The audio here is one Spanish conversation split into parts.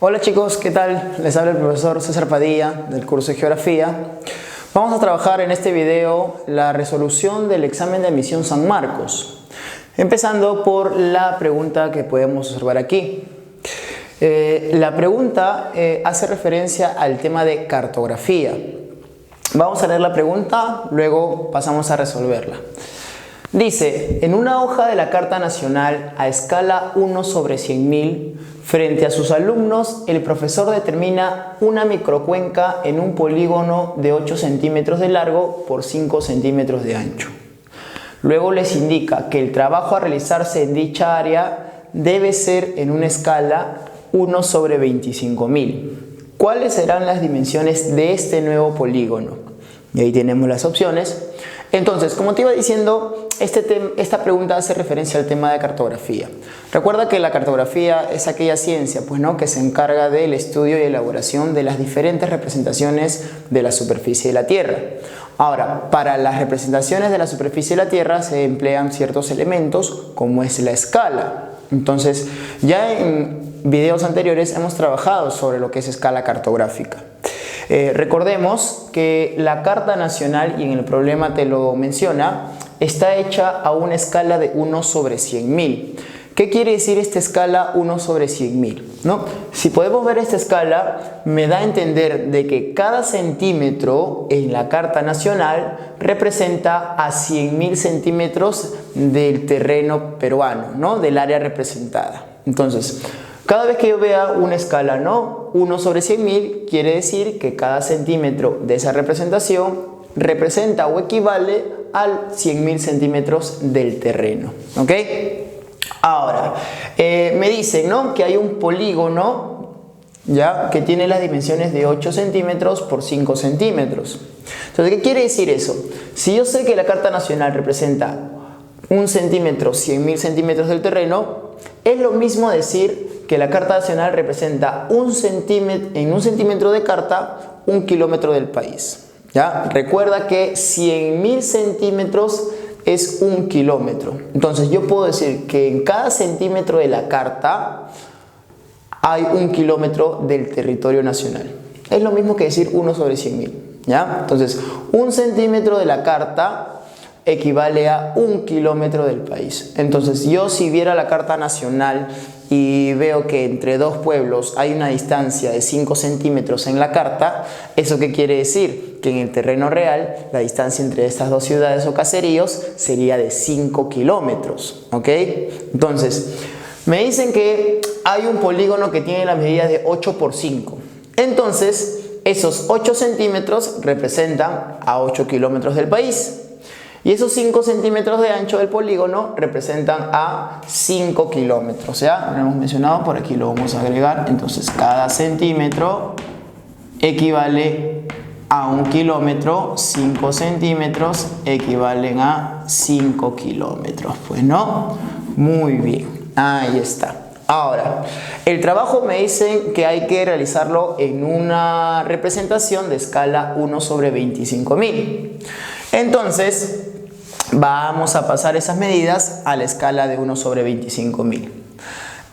Hola chicos, ¿qué tal? Les habla el profesor César Padilla del curso de Geografía. Vamos a trabajar en este video la resolución del examen de admisión San Marcos. Empezando por la pregunta que podemos observar aquí. La pregunta hace referencia al tema de cartografía. Vamos a leer la pregunta, luego pasamos a resolverla. Dice, en una hoja de la Carta Nacional a escala 1/100.000, frente a sus alumnos, el profesor determina una microcuenca en un polígono de 8 centímetros de largo por 5 centímetros de ancho. Luego les indica que el trabajo a realizarse en dicha área debe ser en una escala 1/25.000. ¿Cuáles serán las dimensiones de este nuevo polígono? Y ahí tenemos las opciones. Entonces, como te iba diciendo, esta pregunta hace referencia al tema de cartografía. Recuerda que la cartografía es aquella ciencia, que se encarga del estudio y elaboración de las diferentes representaciones de la superficie de la Tierra. Ahora, para las representaciones de la superficie de la Tierra se emplean ciertos elementos, como es la escala. Entonces, ya en videos anteriores hemos trabajado sobre lo que es escala cartográfica. Recordemos que la Carta Nacional, y en el problema te lo menciona, está hecha a una escala de 1/100.000. ¿Qué quiere decir esta escala 1/100.000? Si podemos ver esta escala, me da a entender de que cada centímetro en la Carta Nacional representa a 100.000 centímetros del terreno peruano, del área representada. Entonces, cada vez que yo vea una escala 1/100.000, quiere decir que cada centímetro de esa representación representa o equivale al 100.000 centímetros del terreno. ¿Ok? Ahora, me dicen que hay un polígono que tiene las dimensiones de 8 centímetros por 5 centímetros. Entonces, ¿qué quiere decir eso? Si yo sé que la Carta Nacional representa 1 centímetro, 100.000 centímetros del terreno, es lo mismo decir que la Carta Nacional representa en 1 centímetro de carta 1 kilómetro del país. Recuerda que 100.000 centímetros es 1 kilómetro. Entonces yo puedo decir que en cada centímetro de la carta hay 1 kilómetro del territorio nacional. Es lo mismo que decir 1/100.000. Entonces 1 centímetro de la carta equivale a 1 kilómetro del país. Entonces yo, si viera la Carta Nacional y veo que entre dos pueblos hay una distancia de 5 centímetros en la carta, ¿eso qué quiere decir? Que en el terreno real la distancia entre estas dos ciudades o caseríos sería de 5 kilómetros. ¿Ok? Entonces, me dicen que hay un polígono que tiene las medidas de 8 por 5. Entonces, esos 8 centímetros representan a 8 kilómetros del país. Y esos 5 centímetros de ancho del polígono representan a 5 kilómetros. Lo hemos mencionado, por aquí lo vamos a agregar. Entonces, cada centímetro equivale a 1 kilómetro. 5 centímetros equivalen a 5 kilómetros. Muy bien. Ahí está. Ahora, el trabajo me dicen que hay que realizarlo en una representación de escala 1/25.000. Entonces, vamos a pasar esas medidas a la escala de 1/25.000.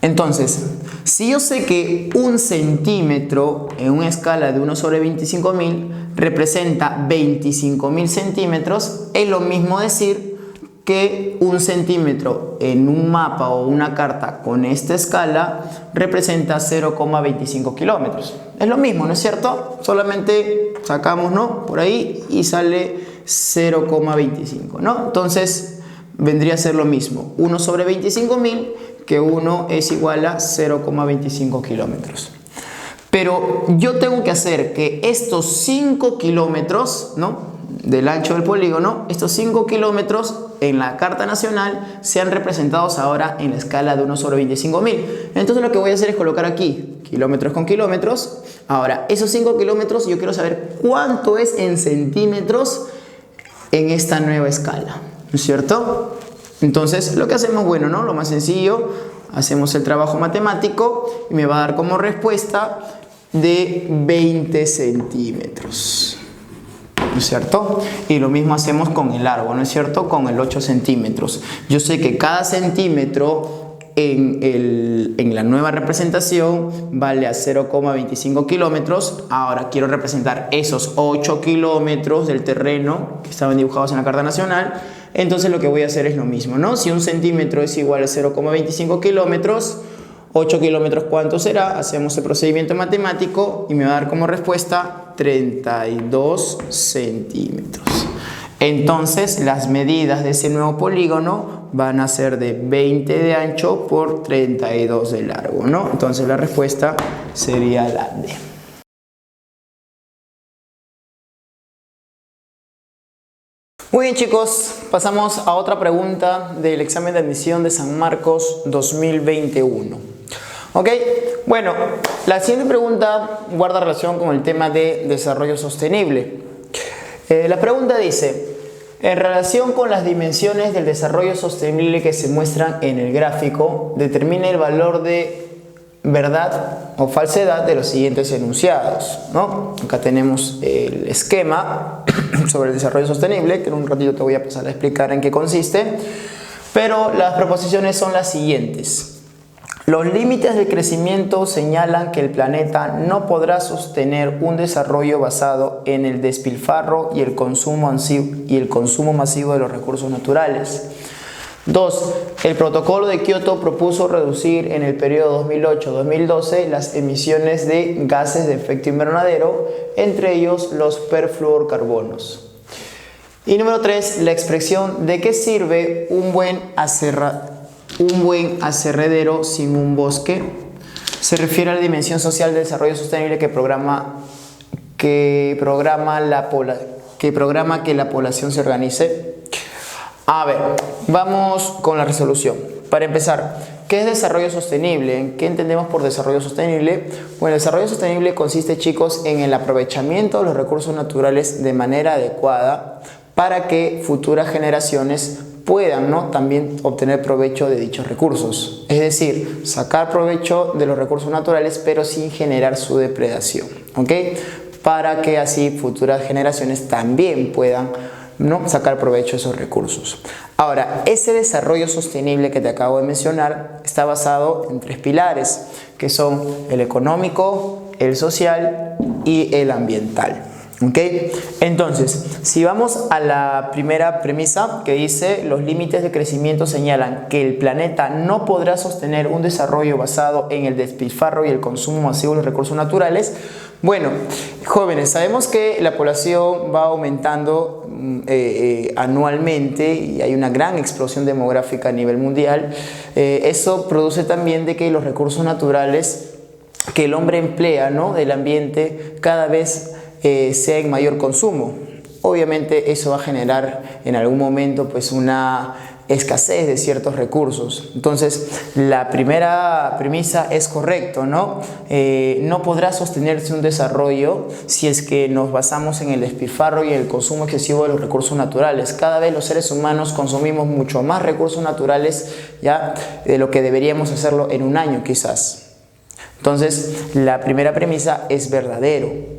Entonces, si yo sé que 1 centímetro en una escala de 1/25.000 representa 25.000 centímetros, es lo mismo decir que 1 centímetro en un mapa o una carta con esta escala representa 0,25 kilómetros. Es lo mismo, ¿no es cierto? Solamente sacamos, por ahí y sale 0,25, Entonces vendría a ser lo mismo, 1/25.000, que 1 es igual a 0,25 kilómetros. Pero yo tengo que hacer que estos 5 kilómetros, del ancho del polígono, estos 5 kilómetros en la Carta Nacional sean representados ahora en la escala de 1/25.000. Entonces lo que voy a hacer es colocar aquí kilómetros con kilómetros. Ahora, esos 5 kilómetros yo quiero saber cuánto es en centímetros en esta nueva escala, ¿no es cierto? Entonces lo que hacemos, lo más sencillo, hacemos el trabajo matemático y me va a dar como respuesta de 20 centímetros. ¿no es cierto? Y lo mismo hacemos con el largo, ¿no es cierto? Con el 8 centímetros. Yo sé que cada centímetro en la nueva representación vale a 0,25 kilómetros. Ahora quiero representar esos 8 kilómetros del terreno que estaban dibujados en la Carta Nacional. Entonces lo que voy a hacer es lo mismo, ¿no? Si un centímetro es igual a 0,25 kilómetros, 8 kilómetros, ¿cuánto será? Hacemos el procedimiento matemático y me va a dar como respuesta 32 centímetros. Entonces las medidas de ese nuevo polígono van a ser de 20 de ancho por 32 de largo, ¿no? Entonces la respuesta sería la D. Muy bien, chicos, pasamos a otra pregunta del examen de admisión de San Marcos 2021. ¿Ok? Bueno, la siguiente pregunta guarda relación con el tema de desarrollo sostenible. La pregunta dice, en relación con las dimensiones del desarrollo sostenible que se muestran en el gráfico, determine el valor de verdad o falsedad de los siguientes enunciados, ¿no? Acá tenemos el esquema sobre el desarrollo sostenible, que en un ratito te voy a pasar a explicar en qué consiste, pero las proposiciones son las siguientes. Los límites de crecimiento señalan que el planeta no podrá sostener un desarrollo basado en el despilfarro y el consumo masivo de los recursos naturales. 2. El protocolo de Kioto propuso reducir en el periodo 2008-2012 las emisiones de gases de efecto invernadero, entre ellos los perfluorocarbonos. Y número 3. La expresión ¿de qué sirve un buen aserradero sin un bosque? Se refiere a la dimensión social del desarrollo sostenible que programa que la población se organice. A ver, vamos con la resolución. Para empezar, ¿qué es desarrollo sostenible? ¿Qué entendemos por desarrollo sostenible? Bueno, el desarrollo sostenible consiste, chicos, en el aprovechamiento de los recursos naturales de manera adecuada para que futuras generaciones puedan, ¿no?, también obtener provecho de dichos recursos. Es decir, sacar provecho de los recursos naturales pero sin generar su depredación, ¿ok? Para que así futuras generaciones también puedan, ¿no?, sacar provecho de esos recursos. Ahora, ese desarrollo sostenible que te acabo de mencionar está basado en 3 pilares, que son el económico, el social y el ambiental. ¿Ok? Entonces, si vamos a la primera premisa que dice los límites de crecimiento señalan que el planeta no podrá sostener un desarrollo basado en el despilfarro y el consumo masivo de los recursos naturales. Bueno, jóvenes, sabemos que la población va aumentando anualmente y hay una gran explosión demográfica a nivel mundial. Eso produce también de que los recursos naturales que el hombre emplea, ¿no?, del ambiente cada vez sea en mayor consumo. Obviamente eso va a generar en algún momento pues una escasez de ciertos recursos. Entonces la primera premisa es correcto, ¿no? No podrá sostenerse un desarrollo si es que nos basamos en el despilfarro y el consumo excesivo de los recursos naturales. Cada vez los seres humanos consumimos mucho más recursos naturales ya de lo que deberíamos hacerlo en un año quizás. Entonces la primera premisa es verdadero.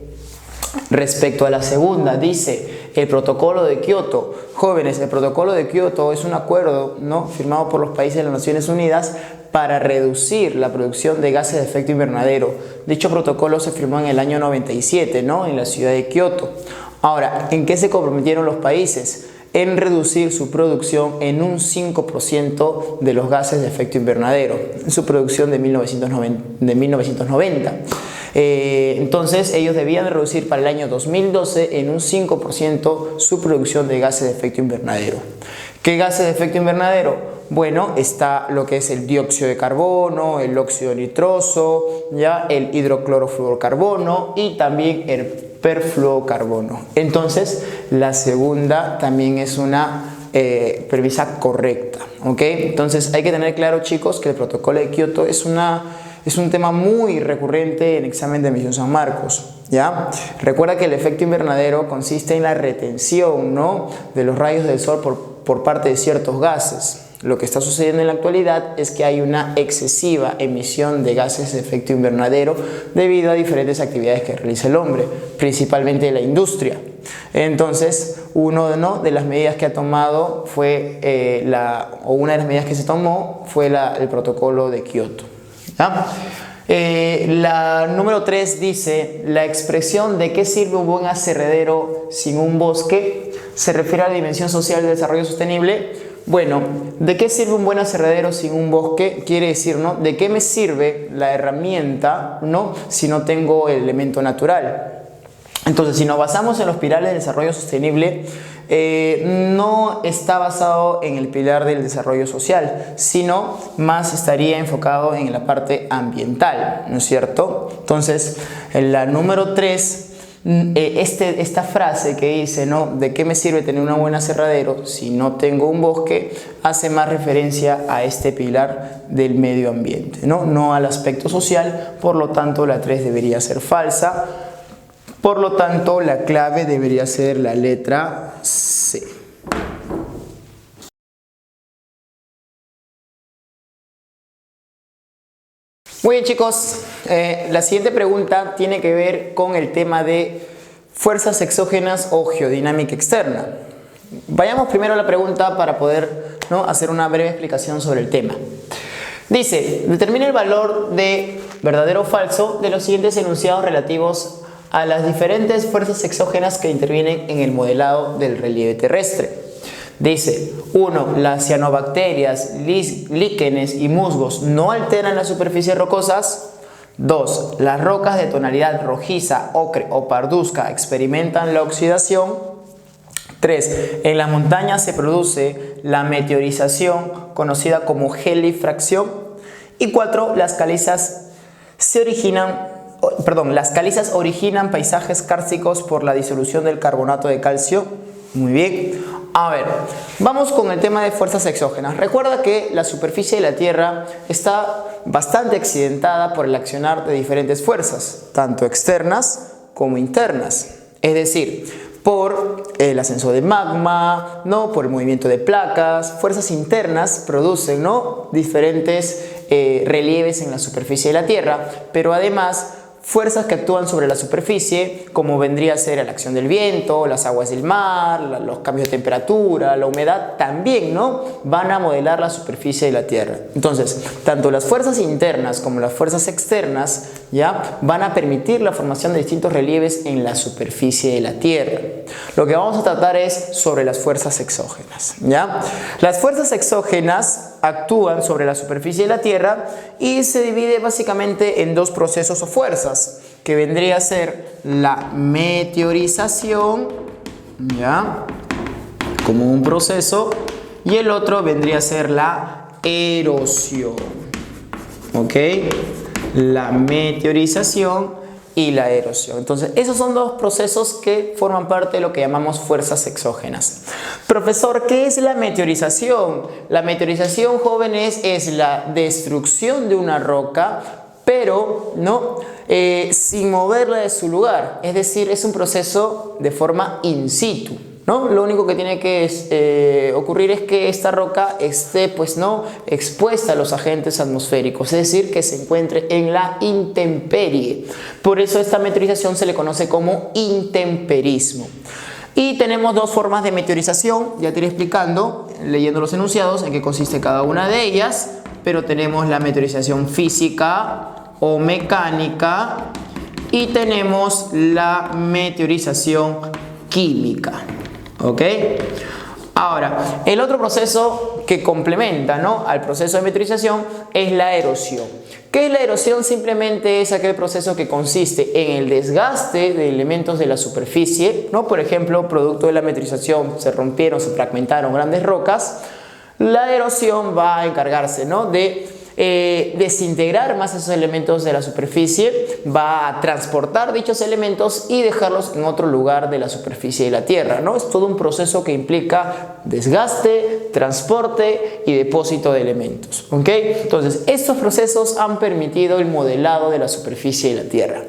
Respecto a la segunda, dice el protocolo de Kioto. Jóvenes, el protocolo de Kioto es un acuerdo, ¿no?, firmado por los países de las Naciones Unidas para reducir la producción de gases de efecto invernadero. Dicho protocolo se firmó en el año 97, ¿no?, en la ciudad de Kioto. Ahora, ¿en qué se comprometieron los países? En reducir su producción en un 5% de los gases de efecto invernadero, en su producción de 1990. Entonces ellos debían reducir para el año 2012 en un 5% su producción de gases de efecto invernadero. ¿Qué gases de efecto invernadero? Bueno, está lo que es el dióxido de carbono, el óxido nitroso, ya el hidroclorofluorocarbono y también el perfluorocarbono. Entonces la segunda también es una premisa correcta, ¿ok? Entonces hay que tener claro, chicos, que el protocolo de Kioto es un tema muy recurrente en examen de admisión San Marcos, ¿ya? Recuerda que el efecto invernadero consiste en la retención, ¿no?, de los rayos del sol por parte de ciertos gases. Lo que está sucediendo en la actualidad es que hay una excesiva emisión de gases de efecto invernadero debido a diferentes actividades que realiza el hombre, principalmente la industria. Entonces, una de las medidas que ha tomado fue una de las medidas que se tomó fue el protocolo de Kioto. ¿Ya? La número 3 dice: la expresión de qué sirve un buen aserradero sin un bosque se refiere a la dimensión social del desarrollo sostenible. Bueno, ¿de qué sirve un buen aserradero sin un bosque? Quiere decir, ¿no? ¿De qué me sirve la herramienta, ¿no? Si no tengo el elemento natural? Entonces, si nos basamos en los pilares del desarrollo sostenible, no está basado en el pilar del desarrollo social, sino más estaría enfocado en la parte ambiental, ¿no es cierto? Entonces, en la número 3, esta frase que dice, ¿no? ¿De qué me sirve tener una buena aserradero si no tengo un bosque? Hace más referencia a este pilar del medio ambiente, no al aspecto social. Por lo tanto, la 3 debería ser falsa. Por lo tanto, la clave debería ser la letra C. Muy bien, chicos, la siguiente pregunta tiene que ver con el tema de fuerzas exógenas o geodinámica externa. Vayamos primero a la pregunta para poder, ¿no?, hacer una breve explicación sobre el tema. Dice: determina el valor de verdadero o falso de los siguientes enunciados relativos a las diferentes fuerzas exógenas que intervienen en el modelado del relieve terrestre. Dice: 1. Las cianobacterias, líquenes y musgos no alteran las superficies rocosas. 2. Las rocas de tonalidad rojiza, ocre o parduzca experimentan la oxidación. 3. En las montañas se produce la meteorización, conocida como gelifracción. Y 4. Las calizas originan paisajes kársticos por la disolución del carbonato de calcio. Muy bien. A ver, vamos con el tema de fuerzas exógenas. Recuerda que la superficie de la Tierra está bastante accidentada por el accionar de diferentes fuerzas, tanto externas como internas. Es decir, por el ascenso de magma, ¿no?, por el movimiento de placas. Fuerzas internas producen, ¿no?, diferentes relieves en la superficie de la Tierra, pero además fuerzas que actúan sobre la superficie, como vendría a ser la acción del viento, las aguas del mar, los cambios de temperatura, la humedad, también, ¿no?, van a modelar la superficie de la Tierra. Entonces, tanto las fuerzas internas como las fuerzas externas, ¿ya?, van a permitir la formación de distintos relieves en la superficie de la Tierra. Lo que vamos a tratar es sobre las fuerzas exógenas, ¿ya? Las fuerzas exógenas actúan sobre la superficie de la Tierra y se divide básicamente en dos procesos o fuerzas, que vendría a ser la meteorización, ¿ya?, como un proceso, y el otro vendría a ser la erosión, ¿ok? La meteorización y la erosión. Entonces, esos son dos procesos que forman parte de lo que llamamos fuerzas exógenas. Profesor, ¿qué es la meteorización? La meteorización, jóvenes, es la destrucción de una roca, pero no sin moverla de su lugar. Es decir, es un proceso de forma in situ, ¿no? Lo único que tiene que ocurrir es que esta roca esté, pues, no expuesta a los agentes atmosféricos, es decir, que se encuentre en la intemperie. Por eso esta meteorización se le conoce como intemperismo. Y tenemos dos formas de meteorización, ya te iré explicando, leyendo los enunciados, en qué consiste cada una de ellas, pero tenemos la meteorización física o mecánica y tenemos la meteorización química. ¿Ok? Ahora, el otro proceso que complementa, ¿no?, al proceso de meteorización es la erosión. ¿Qué es la erosión? Simplemente es aquel proceso que consiste en el desgaste de elementos de la superficie, ¿no? Por ejemplo, producto de la meteorización se rompieron, se fragmentaron grandes rocas. La erosión va a encargarse, ¿no?, de desintegrar más esos elementos de la superficie, va a transportar dichos elementos y dejarlos en otro lugar de la superficie de la Tierra, ¿no? Es todo un proceso que implica desgaste, transporte y depósito de elementos, ¿ok? Entonces, estos procesos han permitido el modelado de la superficie de la Tierra.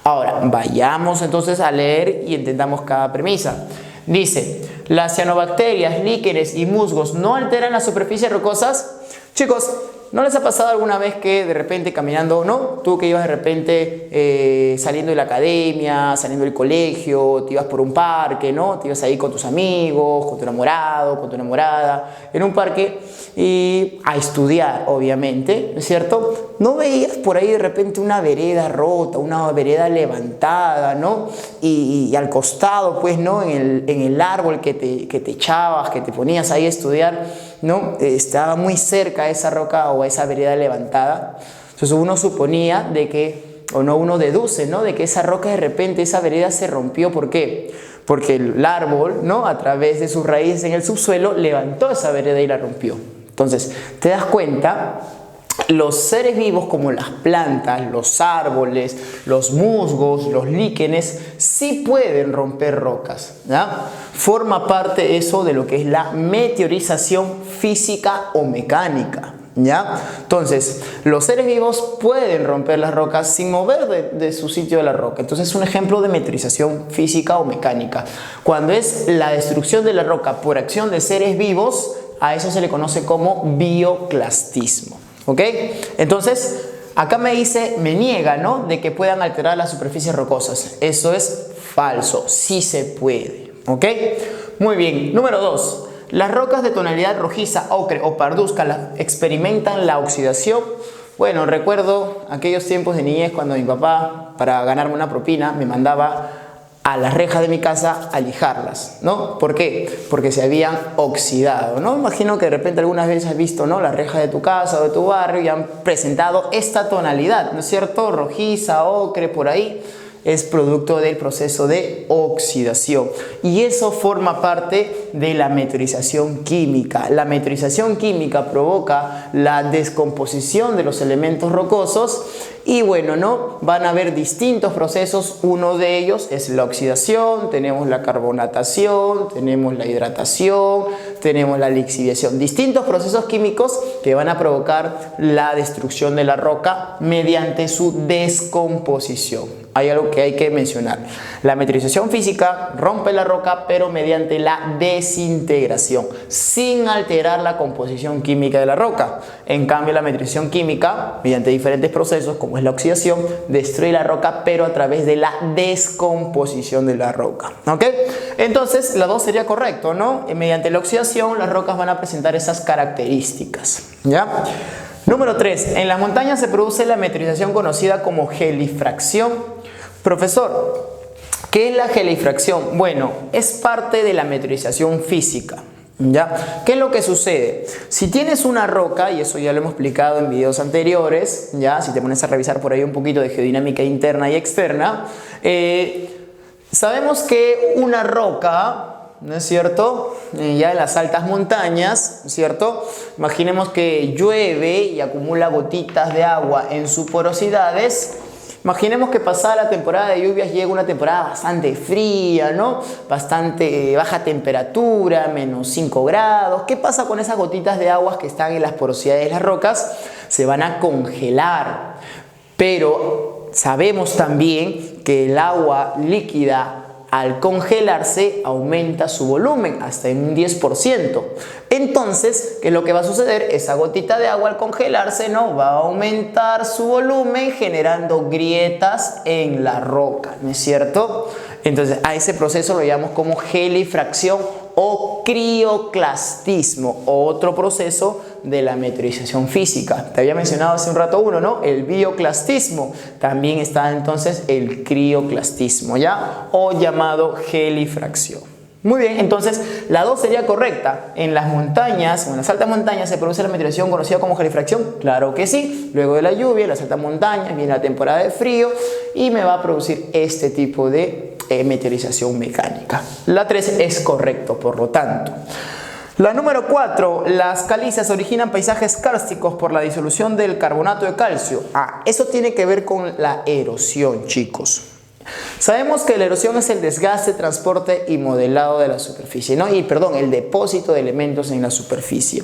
Ahora, vayamos entonces a leer y entendamos cada premisa. Dice: las cianobacterias, líquenes y musgos no alteran las superficies rocosas. Chicos, ¿No les ha pasado alguna vez que de repente caminando, no? Tú que ibas de repente saliendo de la academia, saliendo del colegio, te ibas por un parque, ¿no? Te ibas ahí con tus amigos, con tu enamorado, con tu enamorada, en un parque y a estudiar, obviamente, ¿no es cierto? ¿No veías por ahí de repente una vereda rota, una vereda levantada, ¿no? Y al costado, pues, ¿no? En el árbol que te echabas, que te ponías ahí a estudiar, ¿no? Estaba muy cerca esa roca o esa vereda levantada. Entonces uno suponía de que, o no, uno deduce, ¿no? De que esa roca de repente, esa vereda se rompió. ¿Por qué? Porque el árbol, ¿no? A través de sus raíces en el subsuelo, levantó esa vereda y la rompió. Entonces, te das cuenta, los seres vivos como las plantas, los árboles, los musgos, los líquenes, sí pueden romper rocas, ¿ya? Forma parte eso de lo que es la meteorización física o mecánica, ¿ya? Entonces, los seres vivos pueden romper las rocas sin mover de su sitio de la roca. Entonces, es un ejemplo de meteorización física o mecánica. Cuando es la destrucción de la roca por acción de seres vivos, a eso se le conoce como bioclastismo. ¿Ok? Entonces, acá me niega, ¿no? De que puedan alterar las superficies rocosas. Eso es falso, sí se puede. ¿Ok? Muy bien. Número 2. Las rocas de tonalidad rojiza, ocre o parduzca experimentan la oxidación. Bueno, recuerdo aquellos tiempos de niñez cuando mi papá, para ganarme una propina, me mandaba a las rejas de mi casa a lijarlas, ¿no? ¿Por qué? Porque se habían oxidado, ¿no? Imagino que de repente algunas veces has visto, ¿no? Las rejas de tu casa o de tu barrio y han presentado esta tonalidad, ¿no es cierto? Rojiza, ocre, por ahí. Es producto del proceso de oxidación y eso forma parte de la meteorización química. La meteorización química provoca la descomposición de los elementos rocosos y bueno, ¿no? Van a haber distintos procesos. Uno de ellos es la oxidación, tenemos la carbonatación, tenemos la hidratación, tenemos la lixiviación. Distintos procesos químicos que van a provocar la destrucción de la roca mediante su descomposición. Hay algo que hay que mencionar. La meteorización física rompe la roca, pero mediante la desintegración, sin alterar la composición química de la roca. En cambio, la meteorización química, mediante diferentes procesos, como es la oxidación, destruye la roca, pero a través de la descomposición de la roca. ¿Ok? Entonces, la 2 sería correcto, ¿no? Mediante la oxidación, las rocas van a presentar esas características. ¿Ya? Número 3. En las montañas se produce la meteorización conocida como gelifracción. Profesor, ¿qué es la gelifracción? Bueno, es parte de la meteorización física. ¿Ya? ¿Qué es lo que sucede? Si tienes una roca, y eso ya lo hemos explicado en videos anteriores, ¿ya? Si te pones a revisar por ahí un poquito de geodinámica interna y externa, sabemos que una roca, ¿no es cierto? Ya en las altas montañas, ¿no es cierto? Imaginemos que llueve y acumula gotitas de agua en sus porosidades. Imaginemos que pasada la temporada de lluvias llega una temporada bastante fría, ¿no? Bastante baja temperatura, menos 5 grados. ¿Qué pasa con esas gotitas de agua que están en las porosidades de las rocas? Se van a congelar. Pero sabemos también que el agua líquida, al congelarse, aumenta su volumen hasta en un 10%. Entonces, ¿qué es lo que va a suceder? Esa gotita de agua al congelarse, ¿no? Va a aumentar su volumen generando grietas en la roca, ¿no es cierto? Entonces, a ese proceso lo llamamos como gelifracción o crioclastismo, otro proceso de la meteorización física. Te había mencionado hace un rato uno, ¿no? El bioclastismo. También está entonces el crioclastismo, ¿ya? O llamado gelifracción. Muy bien, entonces la 2 sería correcta. En las montañas, en las altas montañas, ¿se produce la meteorización conocida como gelifracción? Claro que sí. Luego de la lluvia, en las altas montañas, viene la temporada de frío y me va a producir este tipo de meteorización mecánica. La 3 es correcto, por lo tanto. La número 4, las calizas originan paisajes kársticos por la disolución del carbonato de calcio. Eso tiene que ver con la erosión, chicos. Sabemos que la erosión es el desgaste, transporte y modelado de la superficie, ¿no? El depósito de elementos en la superficie.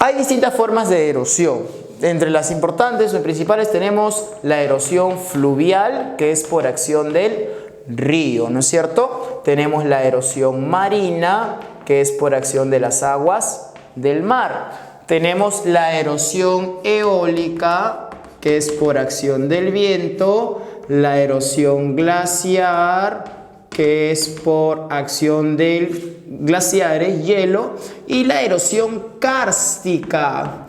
Hay distintas formas de erosión. Entre las importantes o principales tenemos la erosión fluvial, que es por acción del río, ¿no es cierto? Tenemos la erosión marina, que es por acción de las aguas del mar. tenemos la erosión eólica, que es por acción del viento, la erosión glaciar, que es por acción del glaciares, hielo, y la erosión kárstica,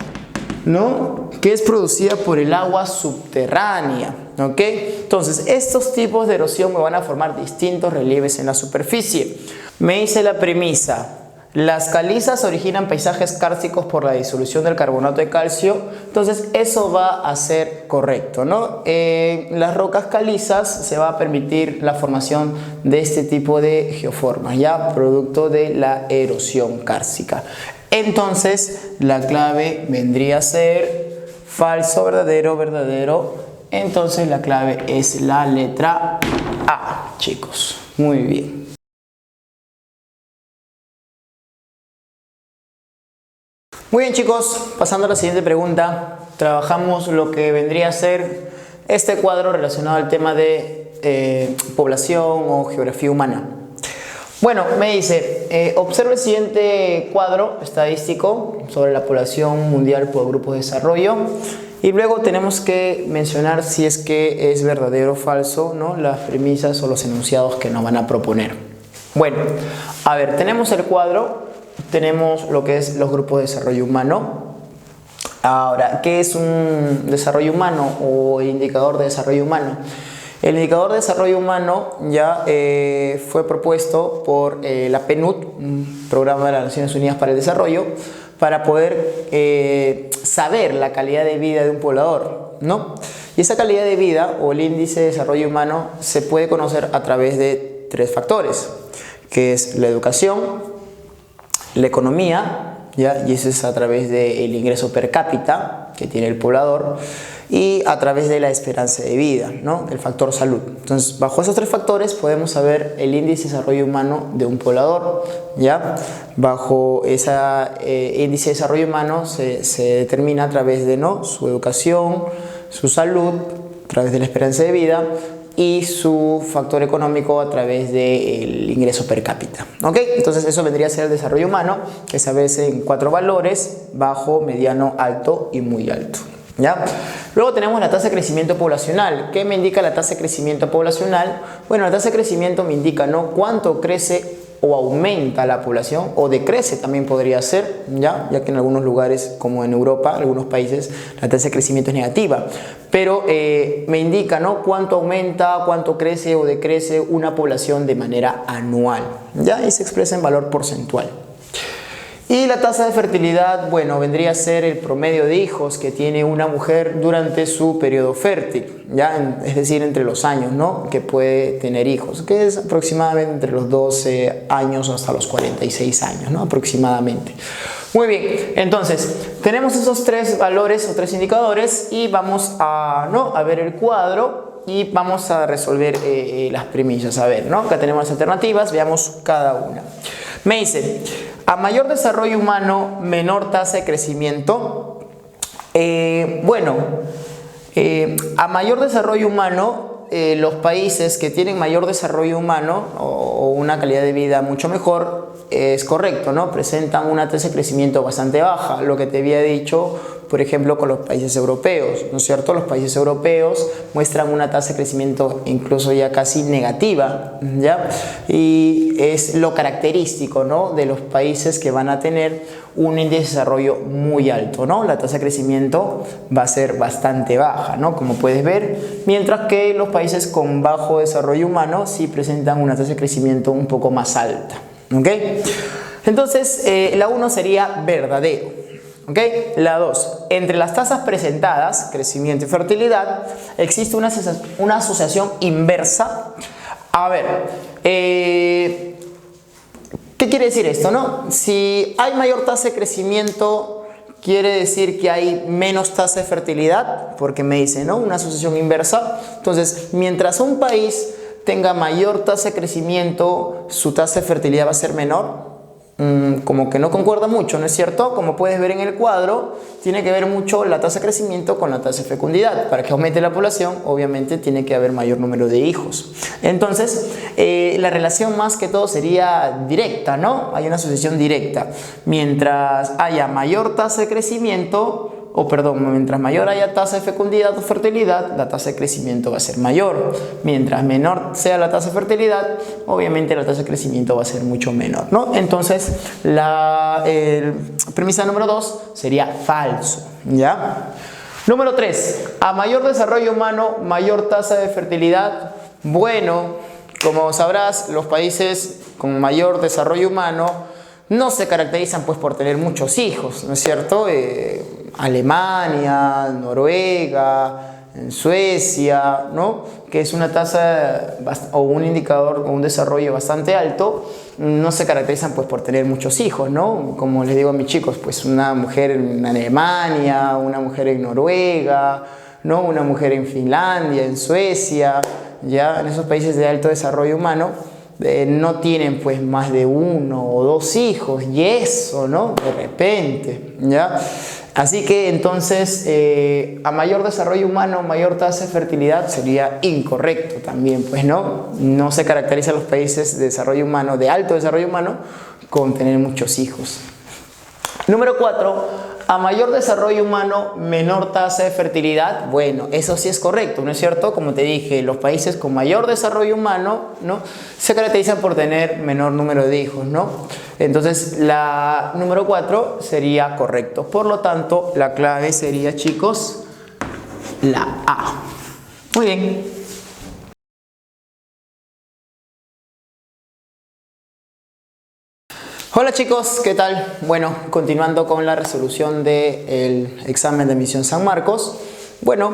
¿no? Que es producida por el agua subterránea, ¿ok? Entonces, estos tipos de erosión me van a formar distintos relieves en la superficie. Me dice la premisa: las calizas originan paisajes kársticos por la disolución del carbonato de calcio. Entonces eso va a ser correcto, ¿no? En las rocas calizas se va a permitir la formación de este tipo de geoformas, ya producto de la erosión kárstica. Entonces la clave vendría a ser falso, verdadero, verdadero. Entonces la clave es la letra A, chicos. Muy bien. Muy bien, chicos, pasando a la siguiente pregunta, trabajamos lo que vendría a ser este cuadro relacionado al tema de población o geografía humana. Bueno, me dice, observa el siguiente cuadro estadístico sobre la población mundial por grupos de desarrollo, y luego tenemos que mencionar si es que es verdadero o falso, ¿no?, las premisas o los enunciados que nos van a proponer. Bueno, a ver, tenemos el cuadro. Tenemos lo que es los grupos de desarrollo humano. Ahora, ¿qué es un desarrollo humano o el indicador de desarrollo humano? El indicador de desarrollo humano ya fue propuesto por la PNUD, un programa de las Naciones Unidas para el Desarrollo, para poder saber la calidad de vida de un poblador, ¿no? Y esa calidad de vida o el índice de desarrollo humano se puede conocer a través de 3 factores, que es la educación, la economía, ¿ya? Y eso es a través del ingreso per cápita que tiene el poblador, y a través de la esperanza de vida, ¿no?, el factor salud. Entonces, bajo esos 3 factores podemos saber el índice de desarrollo humano de un poblador, ¿ya? Bajo ese índice de desarrollo humano se determina a través de, ¿no?, su educación, su salud, a través de la esperanza de vida, y su factor económico a través del ingreso per cápita, ¿ok? Entonces eso vendría a ser el desarrollo humano, que se establece en 4 valores: bajo, mediano, alto y muy alto, ¿ya? Luego tenemos la tasa de crecimiento poblacional. ¿Qué me indica la tasa de crecimiento poblacional? Bueno, la tasa de crecimiento me indica, ¿no?, cuánto crece o aumenta la población, o decrece también podría ser, ya que en algunos lugares, como en Europa, algunos países, la tasa de crecimiento es negativa, pero me indica, ¿no?, cuánto aumenta, cuánto crece o decrece una población de manera anual, ya, y se expresa en valor porcentual. Y la tasa de fertilidad, bueno, vendría a ser el promedio de hijos que tiene una mujer durante su periodo fértil, ¿ya? Es decir, entre los años, ¿no?, que puede tener hijos, que es aproximadamente entre los 12 años hasta los 46 años, ¿no?, aproximadamente. Muy bien, entonces tenemos esos 3 valores o 3 indicadores, y vamos a ver el cuadro y vamos a resolver las premisas. A ver, ¿no?, acá tenemos las alternativas, veamos cada una. Me dice: a mayor desarrollo humano, menor tasa de crecimiento. A mayor desarrollo humano, los países que tienen mayor desarrollo humano o una calidad de vida mucho mejor, es correcto, ¿no?, presentan una tasa de crecimiento bastante baja, lo que te había dicho, por ejemplo, con los países europeos, ¿no es cierto? Los países europeos muestran una tasa de crecimiento incluso ya casi negativa, ¿ya? Y es lo característico, ¿no?, de los países que van a tener un índice de desarrollo muy alto, ¿no? La tasa de crecimiento va a ser bastante baja, ¿no?, como puedes ver, mientras que los países con bajo desarrollo humano sí presentan una tasa de crecimiento un poco más alta, ¿ok? Entonces, la 1 sería verdadero. ¿Okay? La 2, entre las tasas presentadas, crecimiento y fertilidad, existe una asociación inversa. A ver, ¿qué quiere decir esto, no? Si hay mayor tasa de crecimiento, quiere decir que hay menos tasa de fertilidad, porque me dice, ¿no?, una asociación inversa. Entonces, mientras un país tenga mayor tasa de crecimiento, su tasa de fertilidad va a ser menor. como que no concuerda mucho, ¿no es cierto? Como puedes ver en el cuadro, tiene que ver mucho la tasa de crecimiento con la tasa de fecundidad. Para que aumente la población, obviamente tiene que haber mayor número de hijos. Entonces, la relación más que todo sería directa, ¿no? Hay una asociación directa. Mientras haya mayor tasa de crecimiento, mientras mayor haya tasa de fecundidad o fertilidad, la tasa de crecimiento va a ser mayor. Mientras menor sea la tasa de fertilidad, obviamente la tasa de crecimiento va a ser mucho menor, ¿no? Entonces, la premisa número 2 sería falso, ¿ya? Número 3, a mayor desarrollo humano, mayor tasa de fertilidad. Bueno, como sabrás, los países con mayor desarrollo humano no se caracterizan pues por tener muchos hijos, ¿no es cierto? Alemania, Noruega, Suecia, ¿no? Que es una tasa o un indicador o un desarrollo bastante alto, no se caracterizan pues por tener muchos hijos, ¿no? Como les digo a mis chicos, pues una mujer en Alemania, una mujer en Noruega, ¿no? Una mujer en Finlandia, en Suecia, ya en esos países de alto desarrollo humano, no tienen pues más de 1 o 2 hijos, y eso, ¿no? De repente, ¿ya? Así que entonces, a mayor desarrollo humano, mayor tasa de fertilidad sería incorrecto también, pues no se caracterizan los países de desarrollo humano, de alto desarrollo humano, con tener muchos hijos. Número 4, a mayor desarrollo humano, menor tasa de fertilidad. Bueno, eso sí es correcto, ¿no es cierto? Como te dije, los países con mayor desarrollo humano, ¿no?, se caracterizan por tener menor número de hijos, ¿no? Entonces, la número 4 sería correcto. Por lo tanto, la clave sería, chicos, la A. Muy bien. Hola chicos, ¿qué tal? Bueno, continuando con la resolución del examen de admisión San Marcos. Bueno,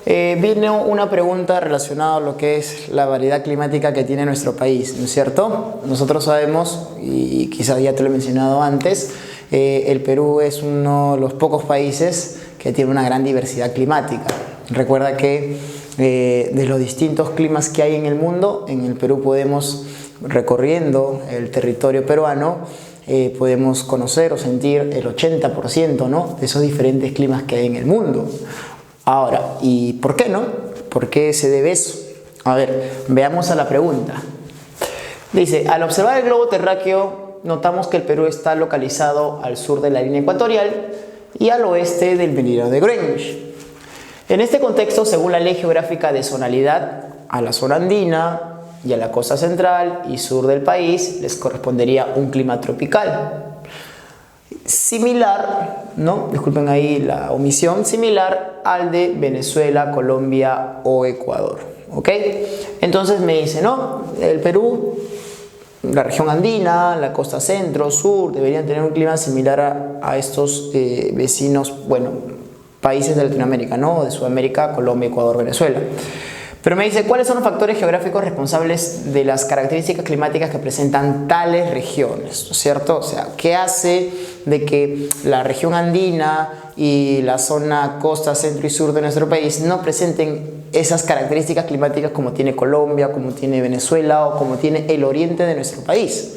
vino una pregunta relacionada a lo que es la variedad climática que tiene nuestro país, ¿no es cierto? Nosotros sabemos, y quizás ya te lo he mencionado antes, el Perú es uno de los pocos países que tiene una gran diversidad climática. Recuerda que de los distintos climas que hay en el mundo, en el Perú podemos, recorriendo el territorio peruano, podemos conocer o sentir el 80%, ¿no?, de esos diferentes climas que hay en el mundo. Ahora, ¿y por qué no? ¿Por qué se debe eso? A ver, veamos a la pregunta. Dice, al observar el globo terráqueo, notamos que el Perú está localizado al sur de la línea ecuatorial y al oeste del meridiano de Greenwich. En este contexto, según la Ley Geográfica de Zonalidad, a la zona andina y a la costa central y sur del país les correspondería un clima tropical. Similar, ¿no?, disculpen ahí la omisión, similar al de Venezuela, Colombia o Ecuador, ¿ok? Entonces me dice, ¿no?, el Perú, la región andina, la costa centro, sur, deberían tener un clima similar a estos vecinos, bueno, países de Latinoamérica, ¿no?, de Sudamérica, Colombia, Ecuador, Venezuela. Pero me dice, ¿cuáles son los factores geográficos responsables de las características climáticas que presentan tales regiones? ¿No es cierto? O sea, ¿qué hace de que la región andina y la zona costa, centro y sur de nuestro país no presenten esas características climáticas como tiene Colombia, como tiene Venezuela o como tiene el oriente de nuestro país?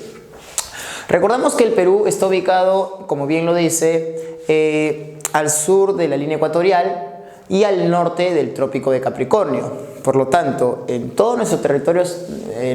Recordamos que el Perú está ubicado, como bien lo dice, al sur de la línea ecuatorial y al norte del Trópico de Capricornio. Por lo tanto, en todo nuestro territorio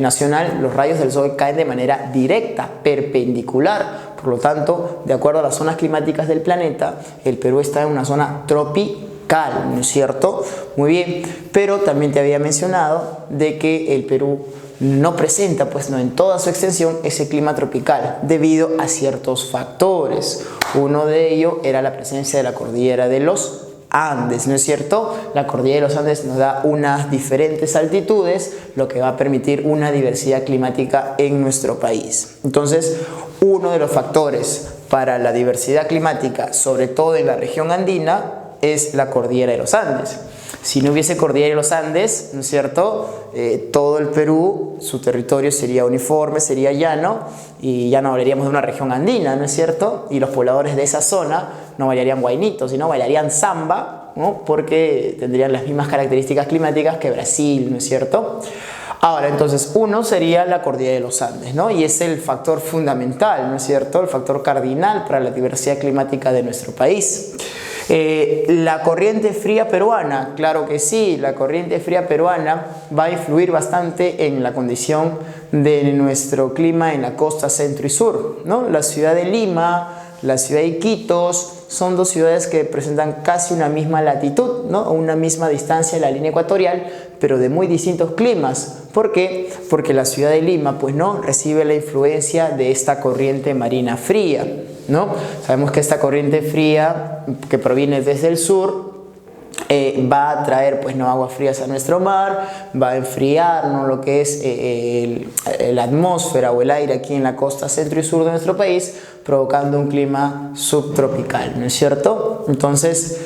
nacional, los rayos del sol caen de manera directa, perpendicular. Por lo tanto, de acuerdo a las zonas climáticas del planeta, el Perú está en una zona tropical, ¿no es cierto? Muy bien, pero también te había mencionado de que el Perú no presenta, pues no en toda su extensión, ese clima tropical debido a ciertos factores. Uno de ellos era la presencia de la cordillera de los Andes, ¿no es cierto? La cordillera de los Andes nos da unas diferentes altitudes, lo que va a permitir una diversidad climática en nuestro país. Entonces, uno de los factores para la diversidad climática, sobre todo en la región andina, es la cordillera de los Andes. Si no hubiese cordillera de los Andes, ¿no es cierto?, todo el Perú, su territorio sería uniforme, sería llano, y ya no hablaríamos de una región andina, ¿no es cierto? Y los pobladores de esa zona no bailarían guainito, sino bailarían samba, ¿no?, porque tendrían las mismas características climáticas que Brasil, ¿no es cierto? Ahora, entonces, uno sería la cordillera de los Andes, ¿no? Y es el factor fundamental, ¿no es cierto? El factor cardinal para la diversidad climática de nuestro país. La corriente fría peruana, claro que sí, la corriente fría peruana va a influir bastante en la condición de nuestro clima en la costa centro y sur, ¿no? La ciudad de Lima, la ciudad de Iquitos, son dos ciudades que presentan casi una misma latitud, ¿no? O una misma distancia de la línea ecuatorial, pero de muy distintos climas. ¿Por qué? Porque la ciudad de Lima, pues no, recibe la influencia de esta corriente marina fría, ¿no? Sabemos que esta corriente fría que proviene desde el sur va a traer pues no aguas frías a nuestro mar, va a enfriar, ¿no?, lo que es la atmósfera o el aire aquí en la costa centro y sur de nuestro país, provocando un clima subtropical, ¿no es cierto? Entonces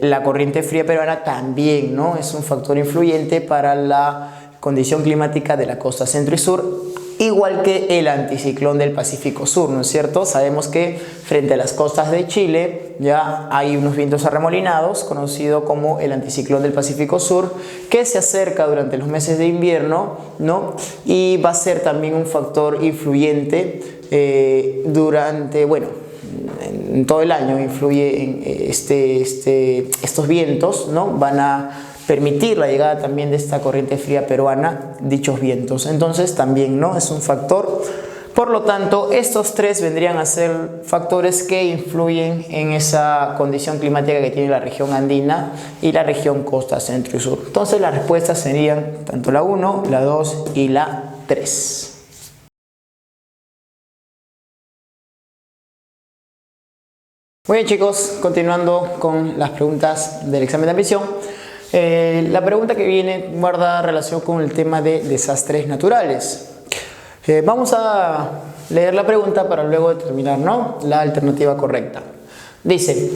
la corriente fría peruana también, ¿no?, es un factor influyente para la condición climática de la costa centro y sur, igual que el anticiclón del Pacífico Sur, ¿no es cierto? Sabemos que frente a las costas de Chile ya hay unos vientos arremolinados, conocido como el anticiclón del Pacífico Sur, que se acerca durante los meses de invierno, ¿no? Y va a ser también un factor influyente durante, bueno, en todo el año influye en estos vientos, ¿no? Van a permitir la llegada también de esta corriente fría peruana, dichos vientos. Entonces también, ¿no?, es un factor. Por lo tanto, estos tres vendrían a ser factores que influyen en esa condición climática que tiene la región andina y la región costa centro y sur. Entonces las respuestas serían tanto la 1, la 2 y la 3. Muy bien, chicos, continuando con las preguntas del examen de admisión. La pregunta que viene guarda relación con el tema de desastres naturales. Vamos a leer la pregunta para luego determinar, ¿no?, la alternativa correcta. Dice,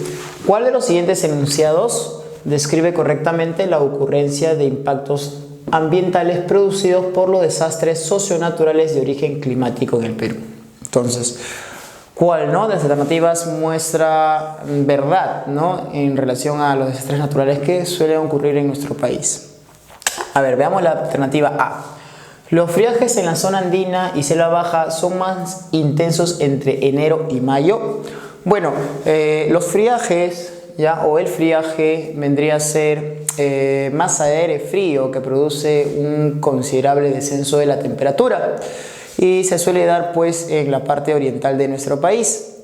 ¿cuál de los siguientes enunciados describe correctamente la ocurrencia de impactos ambientales producidos por los desastres socionaturales de origen climático en el Perú? Entonces, ¿cuál, no?, de las alternativas muestra verdad, ¿no?, en relación a los desastres naturales que suelen ocurrir en nuestro país? A ver, veamos la alternativa A. Los friajes en la zona andina y selva baja son más intensos entre enero y mayo. Bueno, los friajes, ¿ya?, o el friaje vendría a ser masa de aire frío que produce un considerable descenso de la temperatura. Y se suele dar pues en la parte oriental de nuestro país,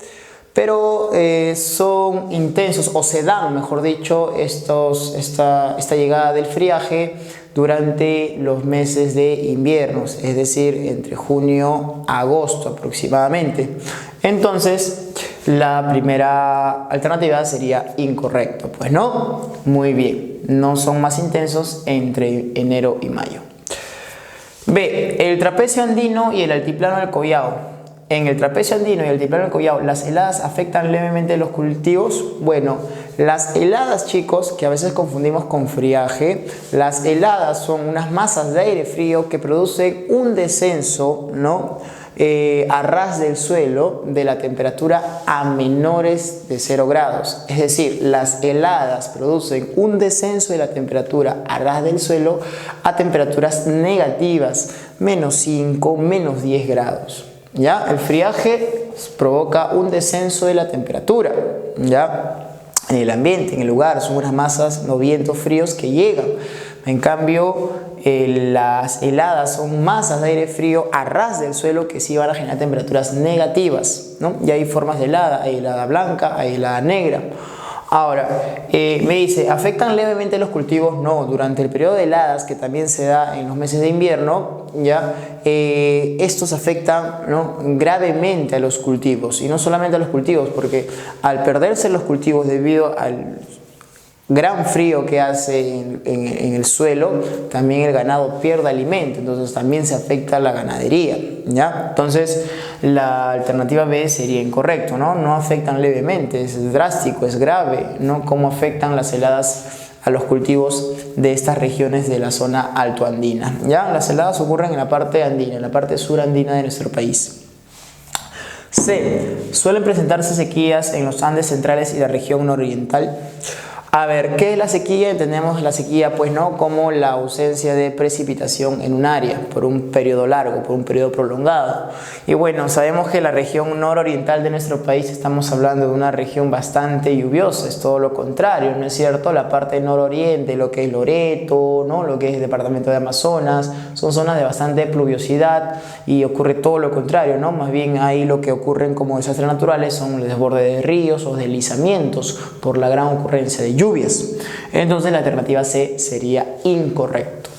pero son intensos, o se dan, mejor dicho, esta llegada del friaje durante los meses de invierno, es decir, entre junio a agosto aproximadamente. Entonces la primera alternativa sería incorrecta, pues no, muy bien, no son más intensos entre enero y mayo. B. El trapecio andino y el altiplano del Collao. En el trapecio andino y el altiplano del Collao, ¿las heladas afectan levemente los cultivos? Bueno, las heladas, chicos, que a veces confundimos con friaje, las heladas son unas masas de aire frío que producen un descenso, ¿no?, a ras del suelo de la temperatura a menores de 0 grados. Es decir, las heladas producen un descenso de la temperatura a ras del suelo a temperaturas negativas, menos 5, menos 10 grados. ¿Ya? El friaje provoca un descenso de la temperatura, ¿ya?, en el ambiente, en el lugar, son unas masas, no vientos fríos que llegan. En cambio, las heladas son masas de aire frío a ras del suelo que sí van a generar temperaturas negativas, ¿no? Y hay formas de helada, hay helada blanca, hay helada negra. Ahora, me dice, ¿afectan levemente los cultivos? No, durante el periodo de heladas, que también se da en los meses de invierno, ¿ya? Estos afectan, ¿no?, gravemente a los cultivos, y no solamente a los cultivos, porque al perderse los cultivos debido al gran frío que hace en el suelo, también el ganado pierde alimento, entonces también se afecta a la ganadería, ¿ya? Entonces la alternativa B sería incorrecto, ¿no? No afectan levemente, es drástico, es grave, ¿no?, cómo afectan las heladas a los cultivos de estas regiones de la zona altoandina, ¿ya? Las heladas ocurren en la parte andina, en la parte surandina de nuestro país. C. ¿Suelen presentarse sequías en los Andes centrales y la región nororiental? A ver, ¿qué es la sequía? Entendemos la sequía, pues no, como la ausencia de precipitación en un área por un periodo largo, por un periodo prolongado. Y bueno, sabemos que la región nororiental de nuestro país, estamos hablando de una región bastante lluviosa, es todo lo contrario, ¿no es cierto? La parte nororiente, lo que es Loreto, ¿no? Lo que es el departamento de Amazonas, son zonas de bastante pluviosidad y ocurre todo lo contrario, ¿no? Más bien ahí lo que ocurren como desastres naturales son el desborde de ríos o deslizamientos por la gran ocurrencia de lluvias. Entonces la alternativa C sería incorrecto.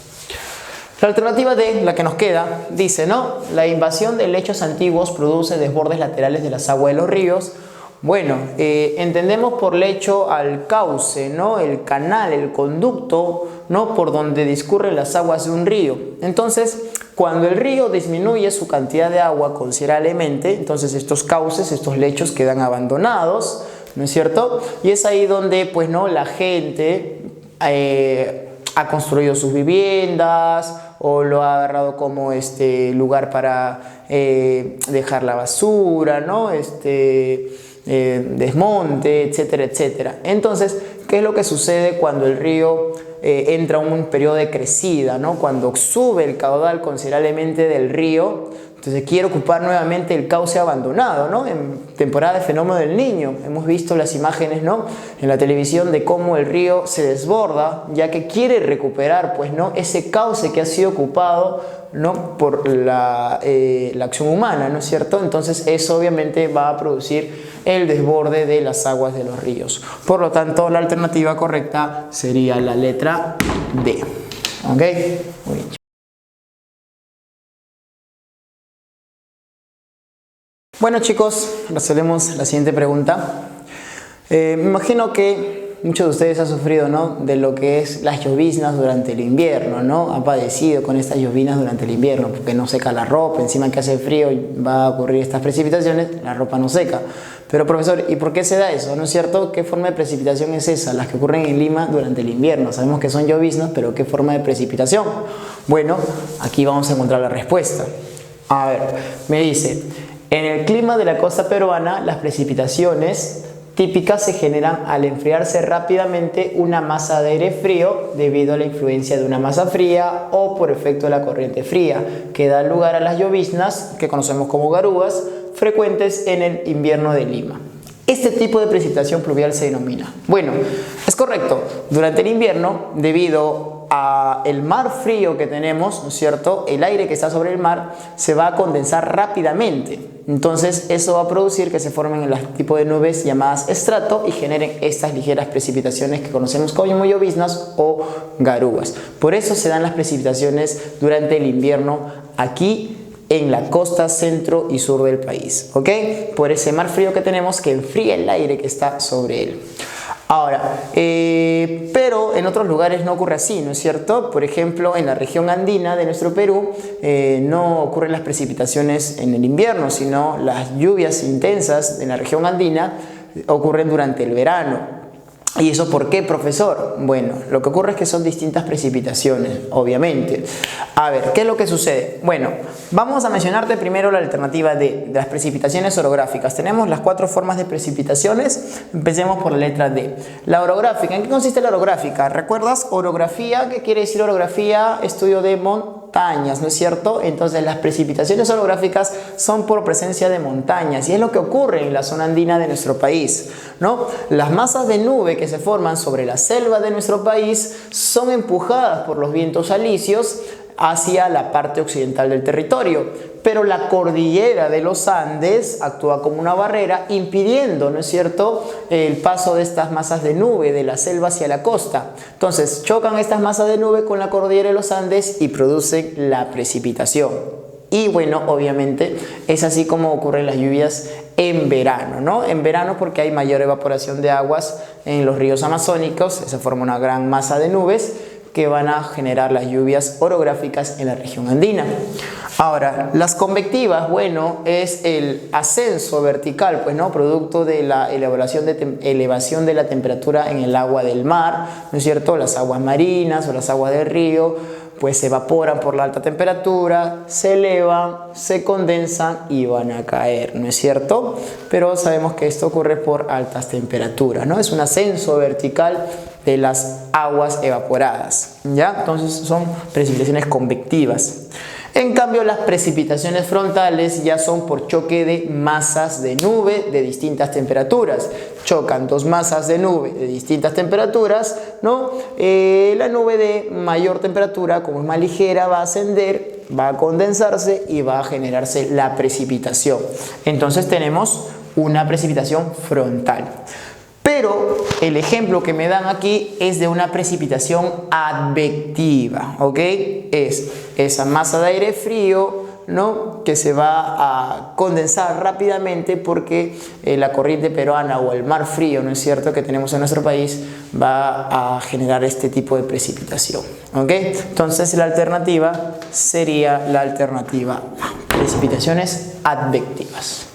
La alternativa D, la que nos queda, dice, ¿no? La invasión de lechos antiguos produce desbordes laterales de las aguas de los ríos. Bueno, entendemos por lecho al cauce, ¿no? El canal, el conducto, ¿no? Por donde discurren las aguas de un río. Entonces, cuando el río disminuye su cantidad de agua considerablemente, entonces estos cauces, estos lechos quedan abandonados, ¿no es cierto? Y es ahí donde, pues, ¿no? La gente ha construido sus viviendas o lo ha agarrado como lugar para dejar la basura, ¿no? Desmonte, etcétera, etcétera. Entonces, ¿qué es lo que sucede cuando el río entra en un periodo de crecida, ¿no? Cuando sube el caudal considerablemente del río, entonces quiere ocupar nuevamente el cauce abandonado, ¿no? En temporada de fenómeno del Niño hemos visto las imágenes, ¿no? En la televisión de cómo el río se desborda, ya que quiere recuperar, pues, ¿no? Ese cauce que ha sido ocupado, ¿no? Por la acción humana, ¿no es cierto? Entonces eso obviamente va a producir el desborde de las aguas de los ríos. Por lo tanto, la alternativa correcta sería la letra D. ¿Ok? Muy bien. Bueno, chicos, resolvemos la siguiente pregunta. Me imagino que muchos de ustedes han sufrido, ¿no? De lo que es las lloviznas durante el invierno, ¿no? Han padecido con estas lloviznas durante el invierno porque no seca la ropa, encima que hace frío y va a ocurrir estas precipitaciones, la ropa no seca. Pero profesor, ¿y por qué se da eso? ¿No es cierto? ¿Qué forma de precipitación es esa? Las que ocurren en Lima durante el invierno. Sabemos que son lloviznas, pero ¿qué forma de precipitación? Bueno, aquí vamos a encontrar la respuesta. A ver, me dice, en el clima de la costa peruana, las precipitaciones típicas se generan al enfriarse rápidamente una masa de aire frío debido a la influencia de una masa fría o por efecto de la corriente fría, que da lugar a las lloviznas, que conocemos como garúas, frecuentes en el invierno de Lima. Este tipo de precipitación pluvial se denomina. Bueno, es correcto. Durante el invierno, debido al mar frío que tenemos, ¿no es cierto? El aire que está sobre el mar se va a condensar rápidamente. Entonces, eso va a producir que se formen el tipo de nubes llamadas estrato y generen estas ligeras precipitaciones que conocemos como lloviznas o garúas. Por eso se dan las precipitaciones durante el invierno aquí en la costa centro y sur del país, ¿ok? Por ese mar frío que tenemos que enfría el aire que está sobre él. Ahora, pero en otros lugares no ocurre así, ¿no es cierto? Por ejemplo, en la región andina de nuestro Perú no ocurren las precipitaciones en el invierno, sino las lluvias intensas en la región andina ocurren durante el verano. ¿Y eso por qué, profesor? Bueno, lo que ocurre es que son distintas precipitaciones, obviamente. A ver, ¿qué es lo que sucede? Bueno, vamos a mencionarte primero la alternativa de las precipitaciones orográficas. Tenemos las 4 formas de precipitaciones. Empecemos por la letra D. La orográfica. ¿En qué consiste la orográfica? ¿Recuerdas orografía? ¿Qué quiere decir orografía? Estudio de montañas, ¿no es cierto? Entonces las precipitaciones orográficas son por presencia de montañas y es lo que ocurre en la zona andina de nuestro país, ¿no? Las masas de nube que se forman sobre la selva de nuestro país son empujadas por los vientos alisios hacia la parte occidental del territorio, pero la cordillera de los Andes actúa como una barrera impidiendo, ¿no es cierto?, el paso de estas masas de nube de la selva hacia la costa. Entonces chocan estas masas de nube con la cordillera de los Andes y producen la precipitación. Y bueno, obviamente es así como ocurren las lluvias en verano, ¿no? En verano porque hay mayor evaporación de aguas en los ríos amazónicos, se forma una gran masa de nubes que van a generar las lluvias orográficas en la región andina. Ahora, las convectivas, bueno, es el ascenso vertical, pues, ¿no? Producto de la elevación de la temperatura en el agua del mar, ¿no es cierto? Las aguas marinas o las aguas del río pues se evaporan por la alta temperatura, se elevan, se condensan y van a caer, ¿no es cierto? Pero sabemos que esto ocurre por altas temperaturas, ¿no? Es un ascenso vertical de las aguas evaporadas, ¿ya? Entonces son precipitaciones convectivas. En cambio, las precipitaciones frontales ya son por choque de masas de nube de distintas temperaturas. Chocan dos masas de nube de distintas temperaturas, ¿no? La nube de mayor temperatura, como es más ligera, va a ascender, va a condensarse y va a generarse la precipitación. Entonces tenemos una precipitación frontal. Pero el ejemplo que me dan aquí es de una precipitación advectiva, ¿ok? Es esa masa de aire frío, ¿no? Que se va a condensar rápidamente porque la corriente peruana o el mar frío, ¿no es cierto?, que tenemos en nuestro país va a generar este tipo de precipitación, ¿ok? Entonces la alternativa sería la alternativa A, precipitaciones advectivas.